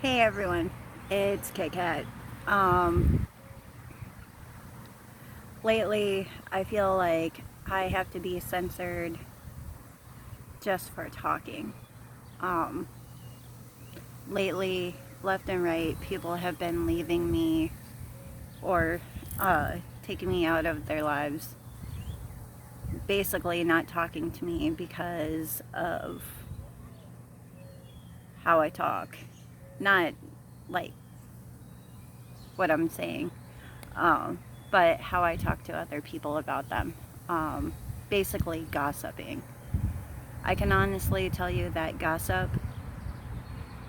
Hey everyone, it's Kit Kat. Um, Lately, I feel like I have to be censored just for talking. Um, Lately, left and right, people have been leaving me or taking me out of their lives, basically not talking to me because of how I talk. Not like what I'm saying, um, but how I talk to other people about them. Um, Basically, gossiping. I can honestly tell you that gossip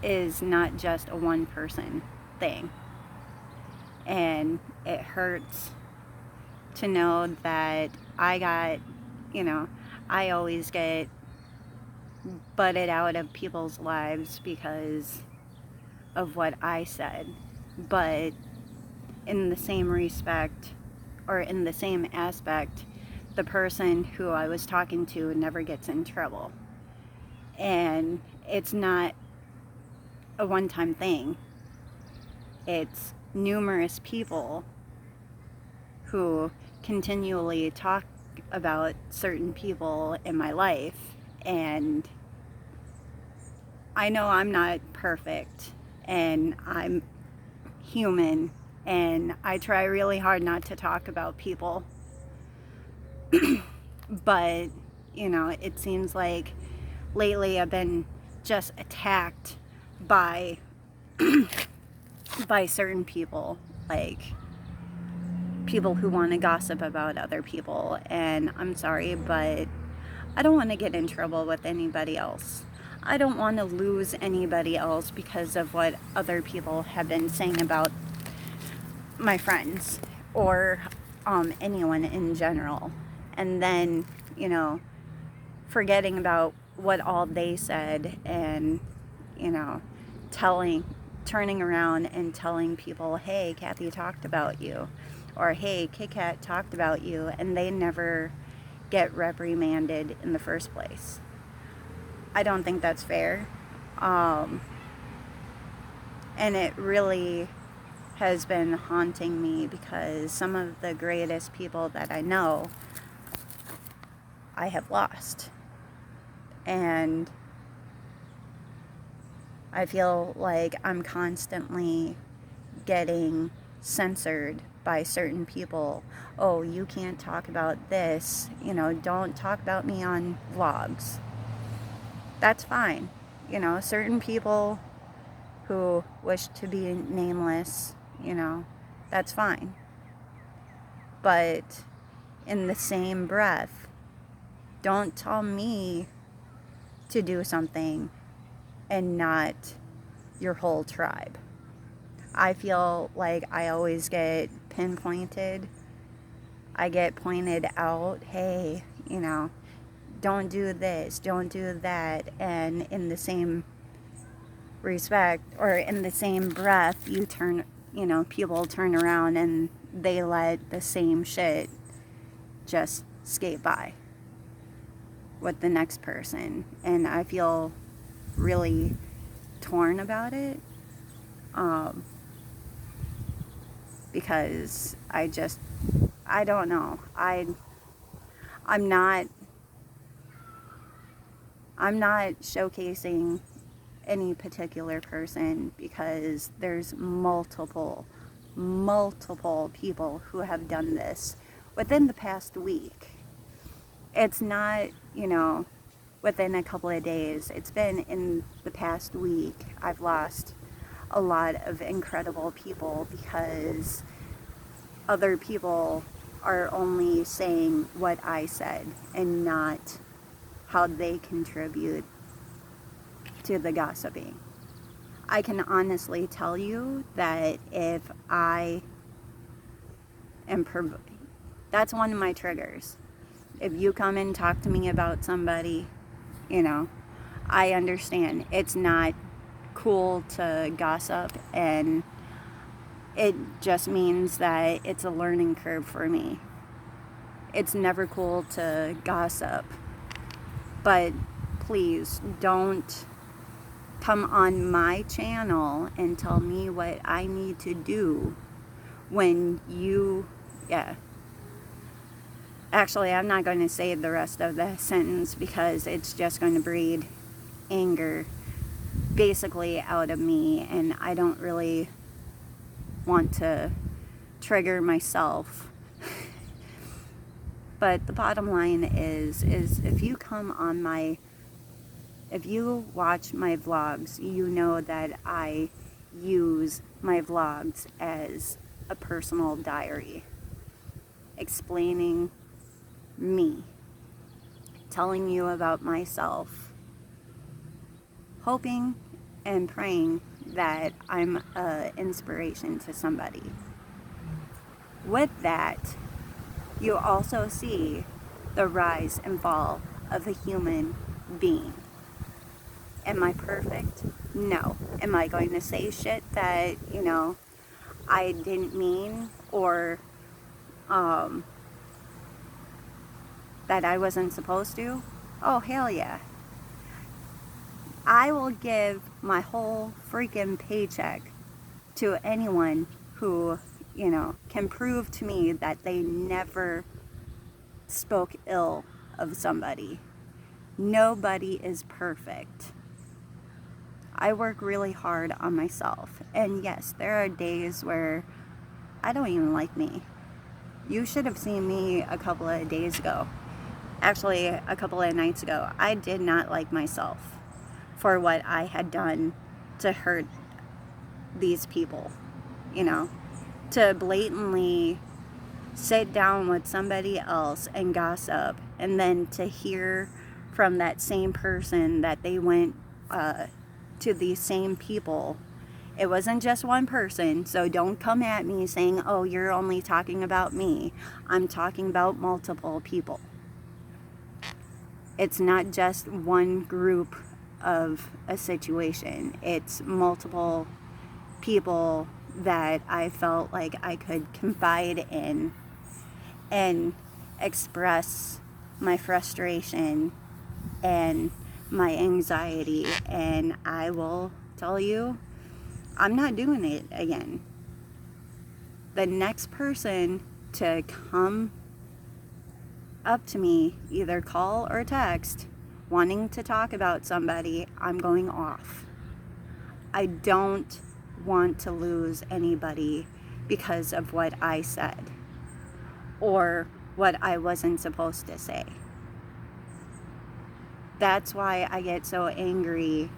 is not just a one person thing. And it hurts to know that I got, you know, I always get butted out of people's lives because of what I said. But in the same respect, or in the same aspect, the person who I was talking to never gets in trouble. And it's not a one time thing, it's numerous people who continually talk about certain people in my life. And I know I'm not perfect and I'm human, and I try really hard not to talk about people. But, it seems like lately I've been just attacked by by certain people, like people who want to gossip about other people. And I'm sorry, but I don't want to get in trouble with anybody else. I don't want to lose anybody else because of what other people have been saying about my friends or anyone in general. And then, you know, forgetting about what all they said and, you know, telling, turning around and telling people, hey, Kathy talked about you, or hey, Kit Kat talked about you, and they never get reprimanded in the first place. I don't think that's fair. Um, and it really has been haunting me because some of the greatest people that I know, I have lost. And I feel like I'm constantly getting censored by certain people. Oh, you can't talk about this. Don't talk about me on vlogs. That's fine. Certain people who wish to be nameless, that's fine. But in the same breath, don't tell me to do something and not your whole tribe. I feel like I always get pinpointed. I get pointed out, hey, don't do this, don't do that. And in the same respect, or in the same breath, people turn around and they let the same shit just skate by with the next person. And I feel really torn about it, um, because I don't know. I'm not I'm not showcasing any particular person because there's multiple people who have done this within the past week. It's not, within a couple of days. It's been in the past week. I've lost a lot of incredible people because other people are only saying what I said and not how they contribute to the gossiping. I can honestly tell you that if I am, that's one of my triggers. If you come and talk to me about somebody, you know, I understand it's not cool to gossip, and it just means that it's a learning curve for me. It's never cool to gossip, but please don't come on my channel and tell me what I need to do when you, yeah. Actually, I'm not going to say the rest of the sentence because it's just going to breed anger basically out of me, and I don't really want to trigger myself. But the bottom line is if you come on if you watch my vlogs, you know that I use my vlogs as a personal diary, explaining me, telling you about myself, hoping and praying that I'm an inspiration to somebody. With that, you also see the rise and fall of a human being. Am I perfect? No. Am I going to say shit that, I didn't mean, or that I wasn't supposed to? Oh, hell yeah. I will give my whole freaking paycheck to anyone who, can prove to me that they never spoke ill of somebody. Nobody is perfect. I work really hard on myself. And yes, there are days where I don't even like me. You should have seen me a couple of days ago. Actually, a couple of nights ago. I did not like myself for what I had done to hurt these people. To blatantly sit down with somebody else and gossip, and then to hear from that same person that they went to these same people. It wasn't just one person, so don't come at me saying, oh, you're only talking about me. I'm talking about multiple people. It's not just one group of a situation. It's multiple people that I felt like I could confide in and express my frustration and my anxiety, and I will tell you, I'm not doing it again. The next person to come up to me, either call or text, wanting to talk about somebody, I'm going off. I don't want to lose anybody because of what I said or what I wasn't supposed to say. That's why I get so angry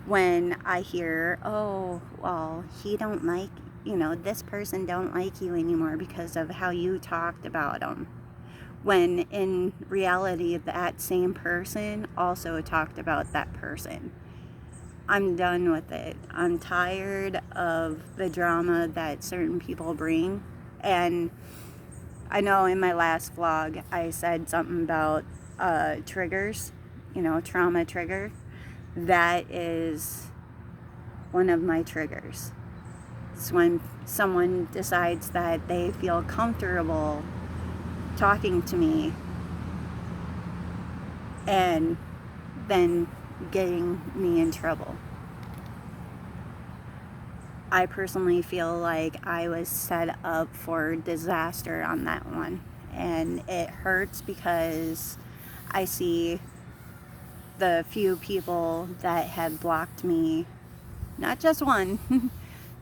when I hear, oh, well, he don't like, this person don't like you anymore because of how you talked about them. When in reality, that same person also talked about that person. I'm done with it. I'm tired of the drama that certain people bring. And I know in my last vlog, I said something about triggers, trauma trigger. That is one of my triggers. It's when someone decides that they feel comfortable talking to me and then getting me in trouble. I personally feel like I was set up for disaster on that one. And it hurts because I see the few people that had blocked me, not just one,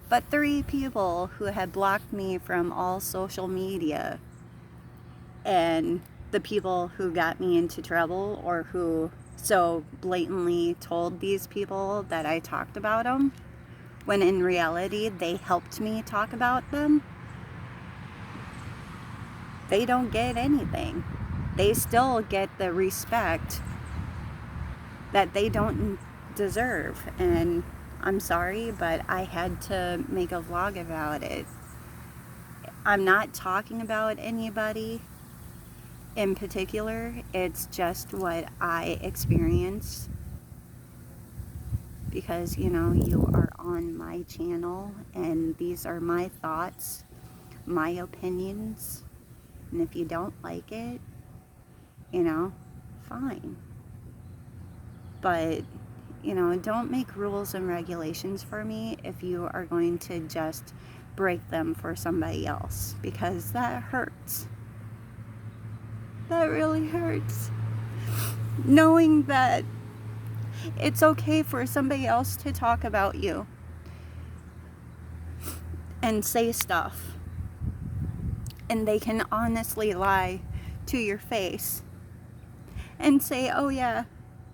but 3 people who had blocked me from all social media. And the people who got me into trouble, or who so blatantly told these people that I talked about them, when in reality they helped me talk about them, they don't get anything. They still get the respect that they don't deserve. And I'm sorry, but I had to make a vlog about it. I'm not talking about anybody in particular. It's just what I experienced. Because, you are on my channel, and these are my thoughts, my opinions. And if you don't like it, fine. But You know, don't make rules and regulations for me if you are going to just break them for somebody else, because that hurts. That really hurts. Knowing that it's okay for somebody else to talk about you and say stuff, and they can honestly lie to your face and say, oh yeah,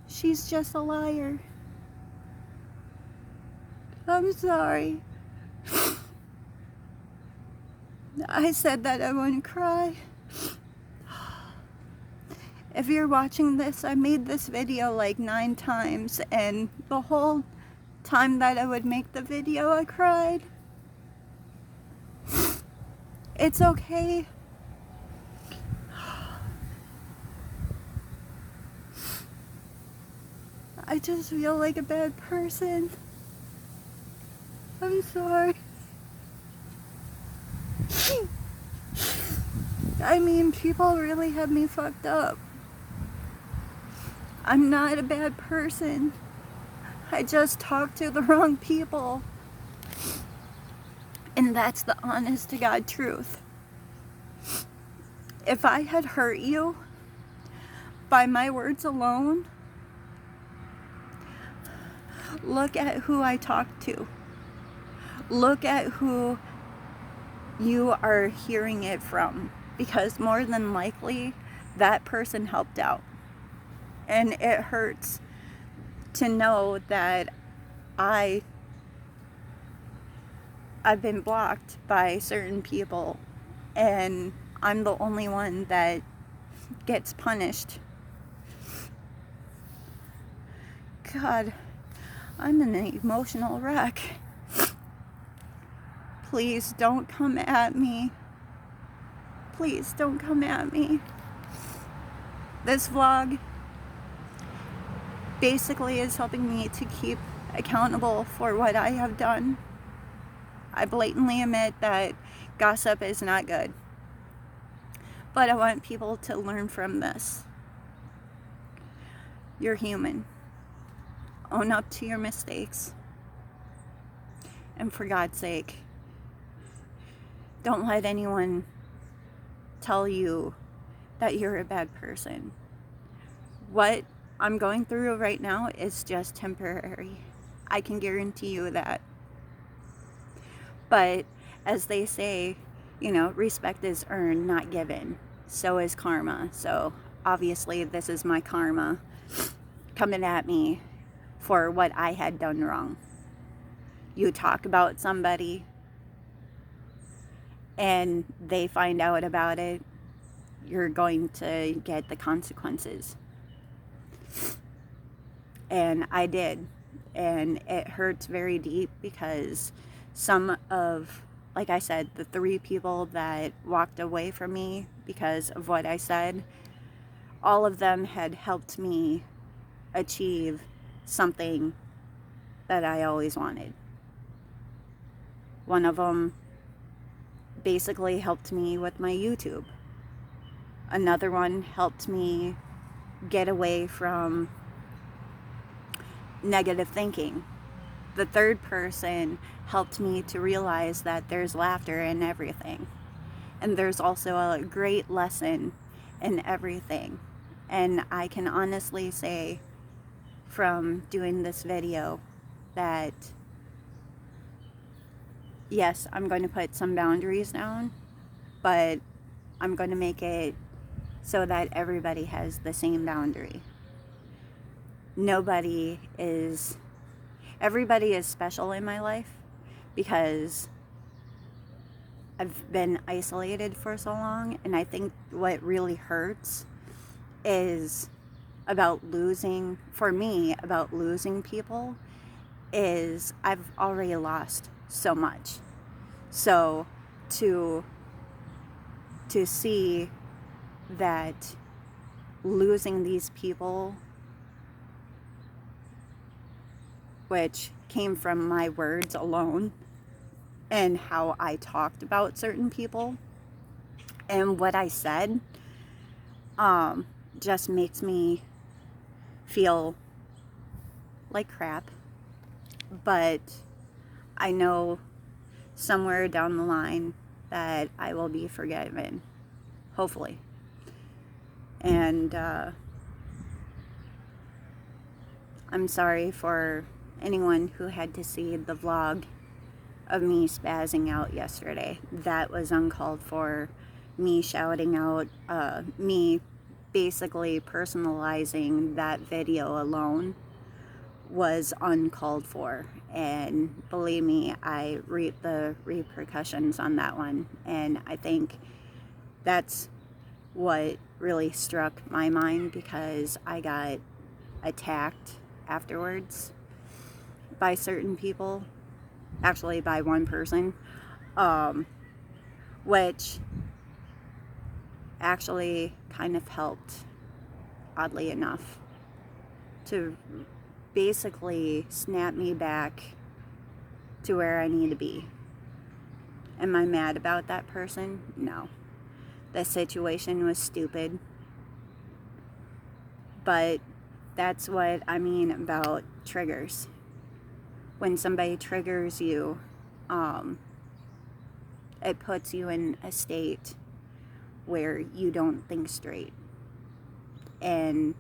she's just a liar. I'm sorry. I said that I wouldn't cry. If you're watching this, I made this video like 9 times, and the whole time that I would make the video, I cried. It's okay. I just feel like a bad person. I'm sorry. I mean, people really have me fucked up. I'm not a bad person. I just talked to the wrong people. And that's the honest to God truth. If I had hurt you by my words alone, look at who I talked to. Look at who you are hearing it from, because more than likely that person helped out. And it hurts to know that I've been blocked by certain people, and I'm the only one that gets punished. God, I'm an emotional wreck. Please don't come at me. Please don't come at me. This vlog basically is helping me to keep accountable for what I have done. I blatantly admit that gossip is not good, but I want people to learn from this. You're human. Own up to your mistakes. And for God's sake, don't let anyone tell you that you're a bad person. What I'm going through right now is just temporary. I can guarantee you that. But as they say, you know, respect is earned, not given. So is karma. So obviously this is my karma coming at me for what I had done wrong. You talk about somebody and they find out about it, you're going to get the consequences. And I did. And it hurts very deep, because some of, like I said, the 3 people that walked away from me because of what I said, all of them had helped me achieve something that I always wanted. One of them basically helped me with my YouTube. Another one helped me get away from negative thinking. The third person helped me to realize that there's laughter in everything. And there's also a great lesson in everything. And I can honestly say from doing this video that yes, I'm going to put some boundaries down, but I'm going to make it so that everybody has the same boundary. Everybody is special in my life, because I've been isolated for so long, and I think what really hurts is about losing people is I've already lost so much. So to see that losing these people, which came from my words alone and how I talked about certain people and what I said, just makes me feel like crap, but I know somewhere down the line that I will be forgiven, hopefully. And I'm sorry for anyone who had to see the vlog of me spazzing out yesterday. That was uncalled for. Me shouting out, me basically personalizing that video alone was uncalled for. And believe me, I reap the repercussions on that one. And I think that's what really struck my mind, because I got attacked afterwards by certain people, actually by one person, which actually kind of helped, oddly enough, to basically snap me back to where I need to be. Am I mad about that person? No. The situation was stupid. But that's what I mean about triggers. When somebody triggers you, it puts you in a state where you don't think straight. And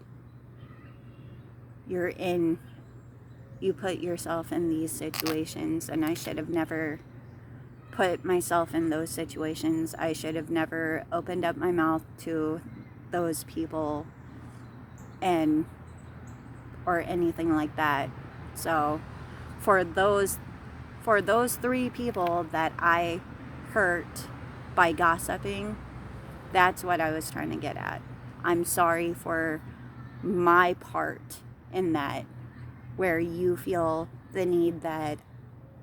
you put yourself in these situations, and I should have never put myself in those situations. I should have never opened up my mouth to those people or anything like that. So for those 3 people that I hurt by gossiping, that's what I was trying to get at. I'm sorry for my part in that, where you feel the need that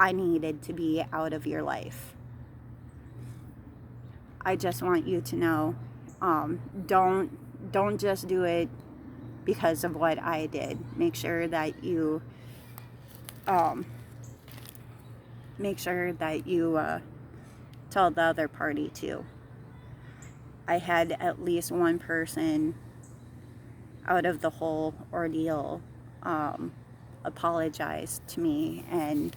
I needed to be out of your life. I just want you to know, don't just do it because of what I did. Make sure that you tell the other party too. I had at least one person out of the whole ordeal apologize to me and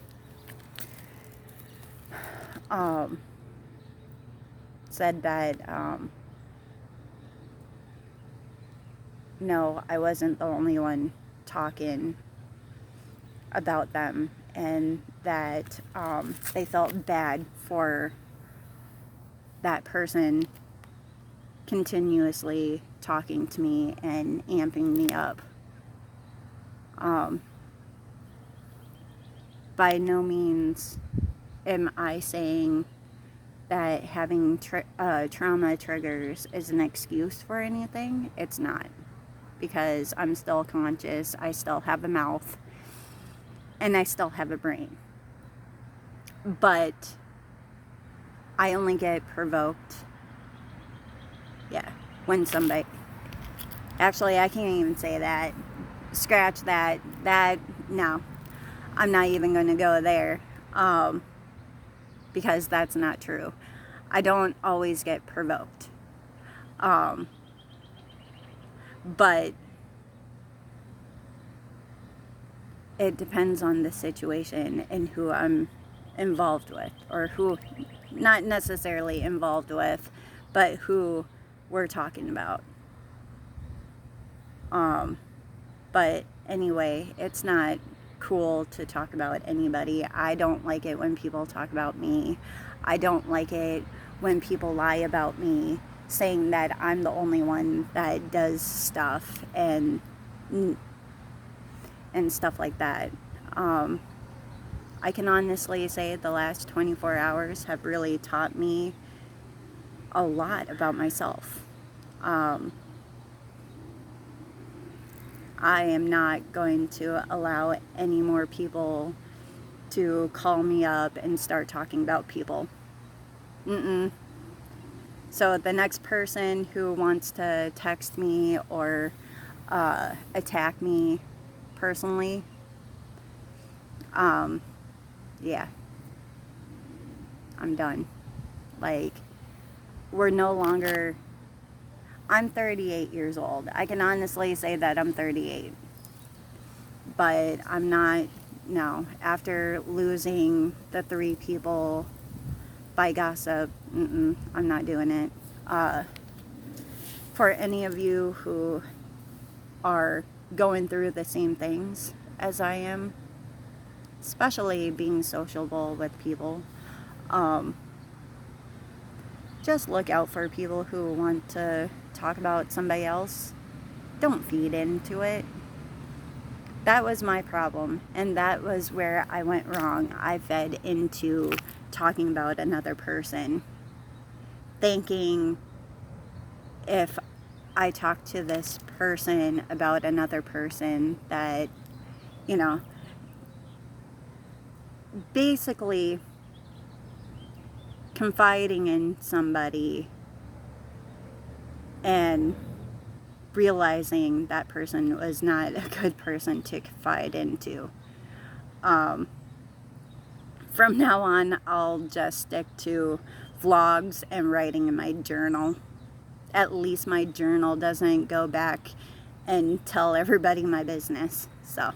said that no, I wasn't the only one talking about them, and that they felt bad for that person continuously talking to me and amping me up. By no means am I saying that having trauma triggers is an excuse for anything. It's not, because I'm still conscious, I still have a mouth, and I still have a brain. But I only get provoked, when somebody... Actually, I can't even say that. Scratch that. No. I'm not even going to go there, because that's not true. I don't always get provoked. But it depends on the situation and who I'm involved with, or who, not necessarily involved with, but who we're talking about. But anyway, it's not cool to talk about anybody. I don't like it when people talk about me. I don't like it when people lie about me, saying that I'm the only one that does stuff and stuff like that. I can honestly say the last 24 hours have really taught me a lot about myself. I am not going to allow any more people to call me up and start talking about people. So the next person who wants to text me or attack me personally, yeah, I'm done. Like, we're no longer... I'm 38 years old. I can honestly say that I'm 38. But I'm not, no. After losing the 3 people by gossip, I'm not doing it. For any of you who are going through the same things as I am, especially being sociable with people, just look out for people who want to talk about somebody else. Don't feed into it. That was my problem, and that was where I went wrong. I fed into talking about another person, thinking if I talk to this person about another person that, you know, basically confiding in somebody and realizing that person was not a good person to confide into. From now on, I'll just stick to vlogs and writing in my journal. At least my journal doesn't go back and tell everybody my business. So,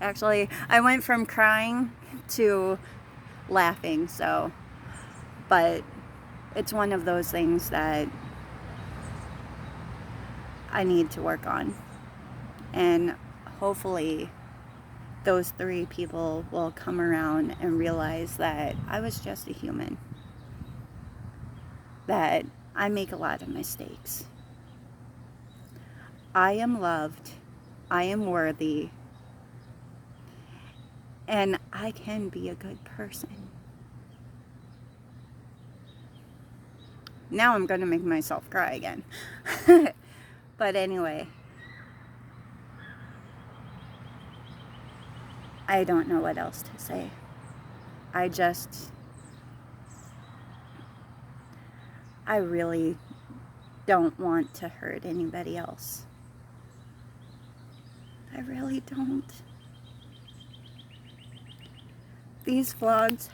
actually, I went from crying to laughing, so, but it's one of those things that I need to work on, and hopefully those 3 people will come around and realize that I was just a human, that I make a lot of mistakes. I am loved, I am worthy, and I can be a good person. Now I'm going to make myself cry again. But anyway, I don't know what else to say. I really don't want to hurt anybody else. I really don't. These vlogs,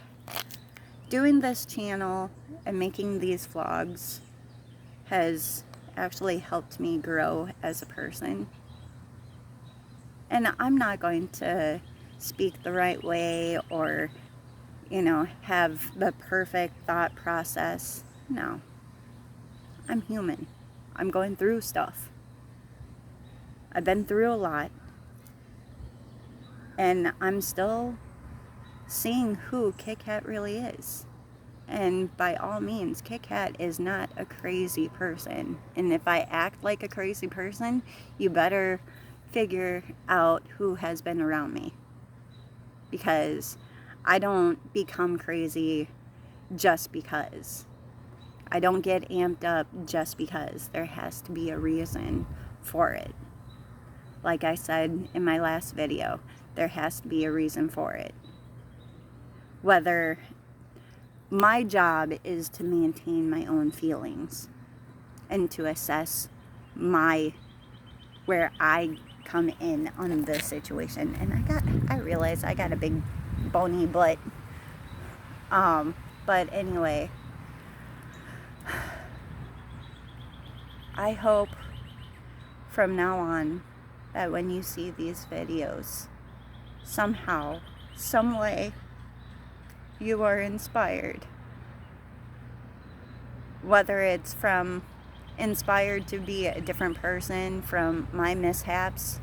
doing this channel and making these vlogs has actually helped me grow as a person. And I'm not going to speak the right way or, have the perfect thought process. No. I'm human. I'm going through stuff. I've been through a lot. And I'm still seeing who Kit Kat really is. And by all means, Kit Kat is not a crazy person. And if I act like a crazy person, you better figure out who has been around me. Because I don't become crazy just because. I don't get amped up just because. There has to be a reason for it. Like I said in my last video, there has to be a reason for it. Whether my job is to maintain my own feelings and to assess where I come in on the situation. And I realize I got a big bony butt. But anyway, I hope from now on that when you see these videos, somehow, some way, you are inspired. Whether it's from inspired to be a different person from my mishaps,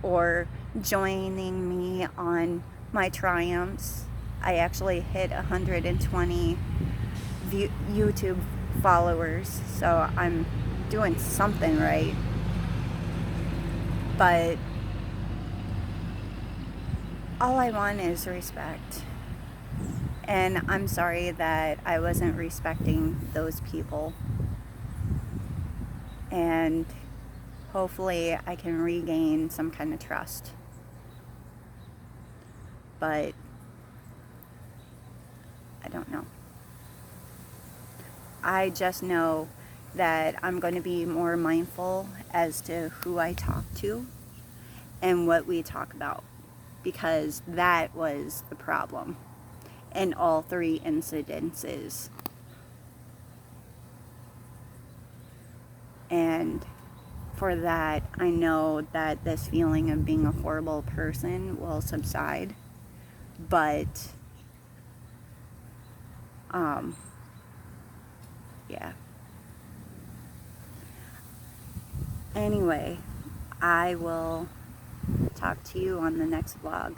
or joining me on my triumphs. I actually hit 120 YouTube followers, so I'm doing something right. But all I want is respect. And I'm sorry that I wasn't respecting those people. And hopefully I can regain some kind of trust. But I don't know. I just know that I'm going to be more mindful as to who I talk to and what we talk about, because that was the problem in all 3 incidences. And for that, I know that this feeling of being a horrible person will subside. But, yeah. Anyway, I will talk to you on the next vlog.